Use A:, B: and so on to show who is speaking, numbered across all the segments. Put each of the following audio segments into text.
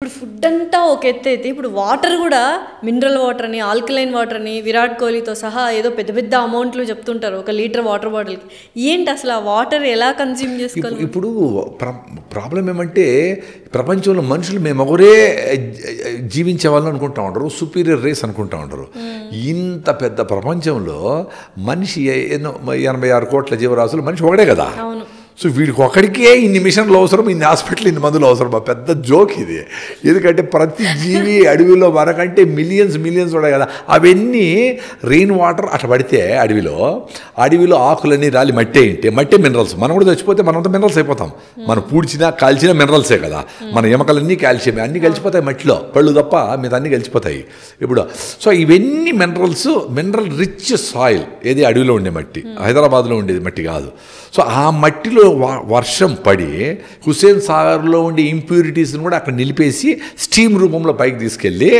A: ఇప్పుడు ఫుడ్ అంతా ఒక ఎత్తు అయితే ఇప్పుడు వాటర్ కూడా మినరల్ వాటర్ అని ఆల్కలైన్ వాటర్ అని విరాట్ కోహ్లీతో సహా ఏదో పెద్ద పెద్ద అమౌంట్లు చెప్తుంటారు 1 లీటర్ వాటర్ బాటిల్కి. ఏంటి అసలు ఆ వాటర్ ఎలా కన్జ్యూమ్ చేసుకోవాలి?
B: ఇప్పుడు ప్రాబ్లం ఏమంటే ప్రపంచంలో మనుషులు మేము ఒకరే జీవించే వాళ్ళు అనుకుంటా ఉంటారు, సుపీరియర్ రేస్ అనుకుంటా ఉంటారు. ఇంత పెద్ద ప్రపంచంలో మనిషి ఎన్నో 86 కోట్ల జీవరాశులు, మనిషి ఒకటే కదా. సో వీడికి ఒకడికే ఇన్ని మిషన్లు అవసరం, ఇన్ని హాస్పిటల్, ఇన్ని మందులు అవసరం. పెద్ద జోక్ ఇది. ఎందుకంటే ప్రతి జీవి అడవిలో మనకంటే మిలియన్స్ ఉన్నాయి కదా. అవన్నీ రెయిన్ వాటర్ అట్లా పడితే అడవిలో ఆకులన్నీ రాలి మట్టే మినరల్స్. మనం కూడా చచ్చిపోతే మనంతా మినరల్స్ అయిపోతాం. మనం పూడ్చినా కాల్చినా మినరల్సే కదా. మన ఎముకలన్నీ కాల్షియమే, అన్నీ కలిసిపోతాయి మట్టిలో. పళ్ళు తప్ప మీద అన్నీ కలిసిపోతాయి. ఇప్పుడు సో ఇవన్నీ మినరల్ రిచ్ సాయిల్. ఏది అడవిలో ఉండే మట్టి, హైదరాబాద్లో ఉండేది మట్టి కాదు. సో ఆ మట్టిలో వర్షం పడి హుస్సేన్ సాగర్లో ఉండే ఇంప్యూరిటీస్ని కూడా అక్కడ నిలిపేసి స్టీమ్ రూపంలో పైకి తీసుకెళ్ళి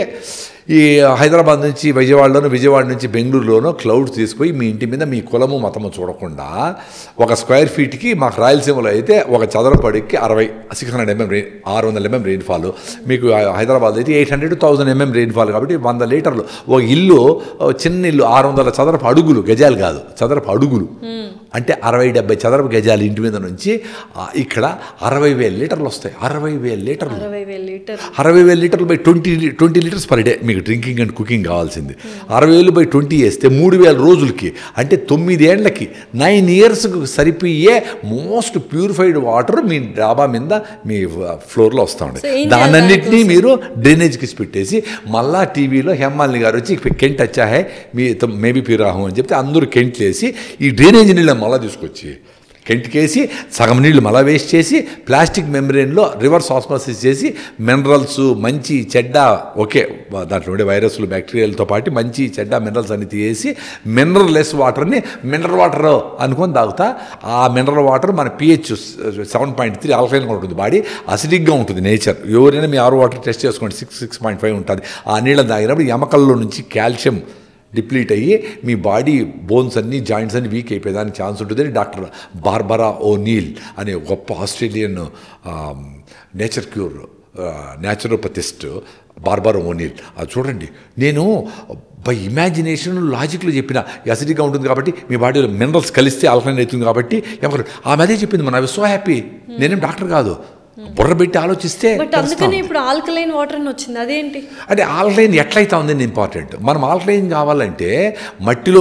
B: ఈ హైదరాబాద్ నుంచి విజయవాడ నుంచి బెంగళూరులోనో క్లౌడ్స్ తీసుకుపోయి మీ ఇంటి మీద మీ కులము మతము చూడకుండా 1 స్క్వేర్ ఫీట్కి మాకు రాయలసీమలో అయితే 1 చదరపు అడుగుకి 600 mm 600 mm రెయిన్ఫాల్. మీకు హైదరాబాద్ అయితే 800-1000 mm రెయిన్ఫాల్. కాబట్టి 100 లీటర్లు ఒక ఇల్లు, చిన్న ఇల్లు 600 చదరపు అడుగులు, గజాలు కాదు చదరపు అడుగులు, అంటే 60-70 చదరపు గజాలు ఇంటి మీద నుంచి ఇక్కడ 60,000 లీటర్లు వస్తాయి. 60,000 లీటర్లు 60,000 లీటర్లు బై 20 లీటర్స్ పర్ డే మీకు డ్రింకింగ్ అండ్ కుకింగ్ కావాల్సింది. 60,000 బై 20 వేస్తే 3,000 రోజులకి, అంటే 9 ఏళ్లకి 9 ఇయర్స్కి సరిపోయే మోస్ట్ ప్యూరిఫైడ్ వాటర్ మీ డాబా మీద మీ ఫ్లోర్లో వస్తూ ఉంటుంది. దానన్నింటినీ మీరు డ్రైనేజ్కి పెట్టేసి మళ్ళా టీవీలో హేమాలిని గారు వచ్చి కెంట్ వచ్చా హై మీ మేబీ ప్యూరాహం అని చెప్తే అందరూ కెంట్ వేసి ఈ డ్రైనేజ్ నీళ్ళని మళ్ళా తీసుకొచ్చి కెంట్కేసి సగం నీళ్ళు మళ్ళా వేస్ట్ చేసి ప్లాస్టిక్ మెంబ్రెయిన్లో రివర్స్ ఆస్మోసిస్ చేసి మినరల్స్ మంచి చెడ్డ ఓకే దాంట్లో ఉండే వైరస్లు బ్యాక్టీరియాలతో పాటు మంచి చెడ్డ మినరల్స్ అన్ని తీసేసి మినరల్ లెస్ వాటర్ని మినరల్ వాటర్ అనుకొని తాగుతా. ఆ మినరల్ వాటర్ మన pH 7.3 ఆల్కలైన్గా ఉంటుంది. బాడీ అసిడిక్గా ఉంటుంది నేచర్. ఎవరైనా మీ ఆర్ వాటర్ టెస్ట్ చేసుకోండి 6.5 ఉంటుంది. ఆ నీళ్ళని తాగినప్పుడు ఎముకల్లో నుంచి కాల్షియం డిప్లీట్ అయ్యి మీ బాడీ బోన్స్ అన్నీ జాయింట్స్ అన్నీ వీక్ అయిపోయేదానికి ఛాన్స్ ఉంటుందని డాక్టర్ బార్బరా ఓనీల్ అనే గొప్ప ఆస్ట్రేలియన్ న్యాచురోపథిస్ట్ బార్బరా ఓనీల్. అది చూడండి, నేను బై ఇమాజినేషన్ లాజిక్లో చెప్పిన యాసిడిక్గా ఉంటుంది కాబట్టి మీ బాడీలో మినరల్స్ కలిస్తే ఆల్కలైన్ అవుతుంది కాబట్టి ఎవరు ఆమె అదే చెప్పింది. మన ఐ వాజ్ సో హ్యాపీ. నేనేం డాక్టర్ కాదు, బుర్ర పెట్టి ఆలోచిస్తే.
A: అందుకని ఇప్పుడు ఆల్కలైన్ వాటర్ అని వచ్చింది. అదేంటి
B: అంటే ఆల్కలైన్ ఎట్లయితే ఉందని ఇంపార్టెంట్. మనం ఆల్కలైన్ కావాలంటే మట్టిలో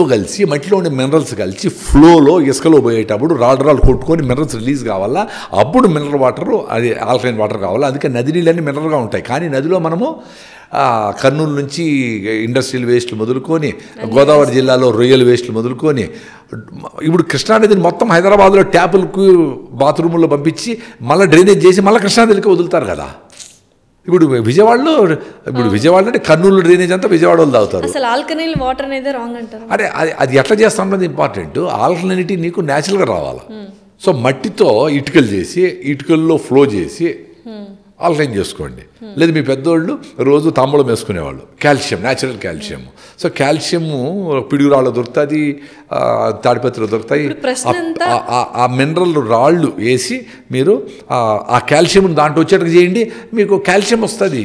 B: ఉండే మినరల్స్ కలిసి ఫ్లోలో ఇసుకలో పోయేటప్పుడు రాళ్ళు కొట్టుకొని మినరల్స్ రిలీజ్ కావాలా. అప్పుడు మినరల్ వాటర్, అది ఆల్కలైన్ వాటర్ కావాలా. అందుకే నది నీళ్ళన్నీ మినరల్గా ఉంటాయి. కానీ నదిలో మనము కర్నూలు నుంచి ఇండస్ట్రియల్ వేస్ట్లు మొదలుకొని గోదావరి జిల్లాలో రొయ్యల వేస్ట్లు మొదలుకొని ఇప్పుడు కృష్ణానదిని మొత్తం హైదరాబాద్లో ట్యాపులకు బాత్రూముల్లో పంపించి మళ్ళీ డ్రైనేజ్ చేసి మళ్ళీ కృష్ణానదికి వదులుతారు కదా. ఇప్పుడు విజయవాడ అంటే కర్నూలు డ్రైనేజ్ అంతా విజయవాడలో తాగుతారు.
A: అసలు ఆల్కలైన్ వాటర్ అనేది రాంగ్ అంటారు.
B: అంటే అది ఎట్లా చేస్తా ఉన్నది ఇంపార్టెంట్. ఆల్కలైనిటీ నీకు న్యాచురల్గా రావాలి. సో మట్టితో ఇటుకలు చేసి ఇటుకల్లో ఫ్లో చేసి ఆల్కలైన్ చేసుకోండి. లేదు మీ పెద్దోళ్ళు రోజు తాంబూలం వేసుకునేవాళ్ళు, calcium, natural calcium. So calcium Piduguralla దొరుకుతుంది, తాడిపత్రిలో దొరుకుతాయి. ఆ మినరల్ రాళ్ళు వేసి మీరు ఆ కాల్షియం దాంట్లో వచ్చేటట్టు చేయండి, మీకు కాల్షియం వస్తుంది.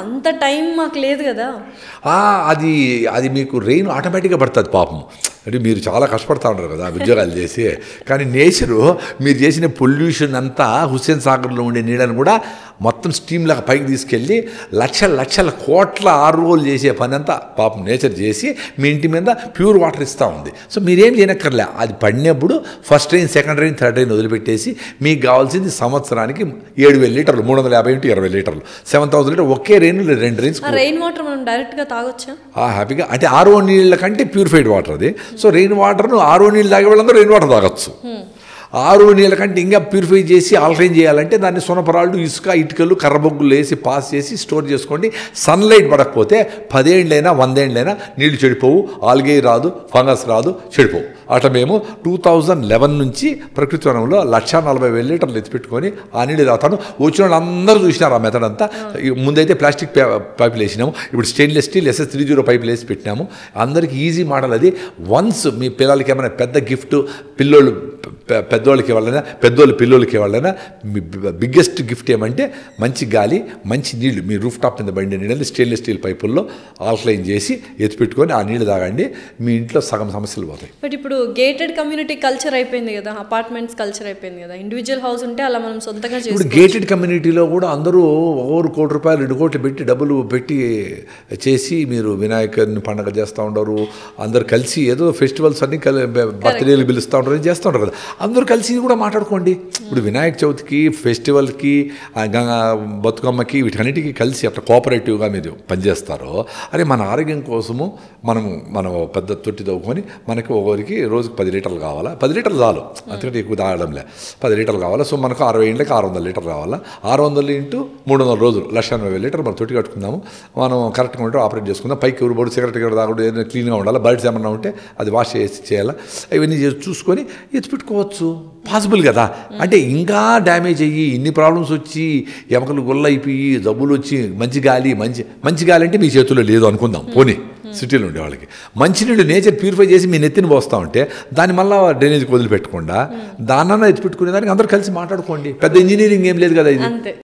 A: అంత టైం మాకు లేదు కదా.
B: అది మీకు రెయిన్ ఆటోమేటిక్గా పడుతుంది పాపం. అంటే మీరు చాలా కష్టపడతా ఉంటారు కదా ఉద్యోగాలు చేసి. కానీ నేచరు మీరు చేసిన పొల్యూషన్ అంతా హుస్సేన్ సాగర్లో ఉండే నీళ్ళని కూడా మొత్తం స్టీమ్ లాగా పైకి తీసుకెళ్ళి లక్షల కోట్ల ఆర్ఓలు చేసే పని అంతా పాపం నేచర్ చేసి మీ ఇంటి మీద ప్యూర్ వాటర్ ఇస్తూ ఉంది. సో మీరేం చేయనక్కర్లే. అది పడినప్పుడు first rain, second rain, third rain వదిలిపెట్టేసి మీకు కావాల్సింది సంవత్సరానికి 7,000 లీటర్లు, 350 20 లీటర్లు, 7,000 లీటర్ ఒకే రెయిన్ 2 రెయిన్స్.
A: రెయిన్ వాటర్ మనం డైరెక్ట్గా తాగొచ్చా
B: హ్యాపీగా? అంటే ఆర్ఓ నీళ్ళ కంటే ప్యూరిఫైడ్ వాటర్ అది. సో రెయిన్ వాటర్ను ఆర్ఓ నీళ్ళు తాగే వాళ్ళందరూ రెయిన్ వాటర్ తాగొచ్చు. ఆరు నీళ్ళ కంటే ఇంకా ప్యూరిఫై చేసి ఆల్కలైన్ చేయాలంటే దాన్ని సున్నపరాళ్ళు, ఇసుక, ఇటుకలు, కర్రబొగ్గులు వేసి పాస్ చేసి స్టోర్ చేసుకోండి. సన్లైట్ పడకపోతే 10 ఏళ్ళైనా 100 ఏళ్ళైనా నీళ్లు చెడిపోవు, ఆల్గే రాదు, ఫంగస్ రాదు, చెడిపోవు. అట్లా మేము 2011 నుంచి ప్రకృతి వనంలో 140,000 లీటర్లు ఎత్తిపెట్టుకొని ఆ నీళ్ళు తాగుతాను. వచ్చిన వాళ్ళు అందరూ చూసినారు ఆ మెథడ్ అంతా. ముందైతే ప్లాస్టిక్ పైపులు వేసినాము, ఇప్పుడు స్టెయిన్లెస్ స్టీల్ SS30 పైపులు వేసి పెట్టినాము. అందరికీ ఈజీ మోడల్ అది. వన్స్ మీ పిల్లలకి ఏమైనా పెద్ద గిఫ్ట్, పిల్లోళ్ళు పెద్దోళ్ళకి ఇవ్వాలైనా పెద్దోళ్ళ పిల్లలకి ఇవ్వాలైనా మీ బిగ్గెస్ట్ గిఫ్ట్ ఏమంటే మంచి గాలి మంచి నీళ్లు. మీ రూఫ్ టాప్ మీద బండి నీళ్ళు స్టెయిన్లెస్ స్టీల్ పైపుల్లో ఆల్కలైన్ చేసి ఎత్తిపెట్టుకొని ఆ నీళ్ళు తాగండి, మీ ఇంట్లో సగం సమస్యలు పోతాయి.
A: బట్ ఇప్పుడు గేటెడ్ కమ్యూనిటీ కల్చర్ అయిపోయింది కదా, అపార్ట్మెంట్స్ కల్చర్ అయిపోయింది కదా, ఇండివిజువల్ హౌస్ ఉంటే అలా మనం సొంతంగా
B: ఇప్పుడు గేటెడ్ కమ్యూనిటీలో కూడా అందరూ ఒకరు ₹1 2 కోట్లు పెట్టి డబ్బులు పెట్టి చేసి మీరు వినాయకుడిని పండగ చేస్తూ ఉండరు, అందరు కలిసి ఏదో ఫెస్టివల్స్ అన్ని బర్త్డేలు పిలుస్తూ ఉంటారు, చేస్తూ ఉంటారు కదా, అందరూ కలిసి కూడా మాట్లాడుకోండి. ఇప్పుడు వినాయక చవితికి ఫెస్టివల్కి బతుకమ్మకి వీటన్నిటికీ కలిసి అట్లా కోఆపరేటివ్గా మీరు పనిచేస్తారో, అరే మన ఆరోగ్యం కోసము మనం పెద్ద తొట్టి తవ్వుకొని మనకి ఒకరికి రోజుకి 10 లీటర్లు కావాలా, 10 లీటర్లు చాలు, అంతకంటే ఎక్కువ తాగడంలే, 10 లీటర్లు కావాలా. సో మనకు 60 ఏళ్ళకి 600 లీటర్లు కావాలా, 600 ఇంటూ 300 రోజులు 1,80,000 లీటర్లు మనం తొట్టి కట్టుకుందాము, మనం కరెక్ట్గా ఉంటే ఆపరేట్ చేసుకుందాం. పైకి ఎవరు బోర్డు సిగరెట్ తాగడం ఏదైనా క్లీన్గా ఉండాలి, బర్డ్స్ ఏమన్నా ఉంటే అది వాష్ చేసి చేయాలా, ఇవన్నీ చూసుకొని ఎత్తిపెట్టుకోవచ్చు. పాసిబుల్ కదా. అంటే ఇంకా డ్యామేజ్ అయ్యి ఇన్ని ప్రాబ్లమ్స్ వచ్చి ఎమకలు గొల్లైపోయి జబ్బులు వచ్చి మంచి గాలి అంటే మీ చేతుల్లో లేదు అనుకుందాం, పోనీ సిటీలో ఉండే వాళ్ళకి మంచినీళ్ళు నేచర్ ప్యూరిఫై చేసి మీ నెత్తిని పోస్తూ ఉంటే దాన్ని మళ్ళీ డ్రైనేజ్కి వదిలిపెట్టకుండా దాన్నన్నా ఎత్తిపెట్టుకునే దానికి అందరూ కలిసి మాట్లాడుకోండి. పెద్ద ఇంజనీరింగ్ ఏం లేదు కదా ఇది.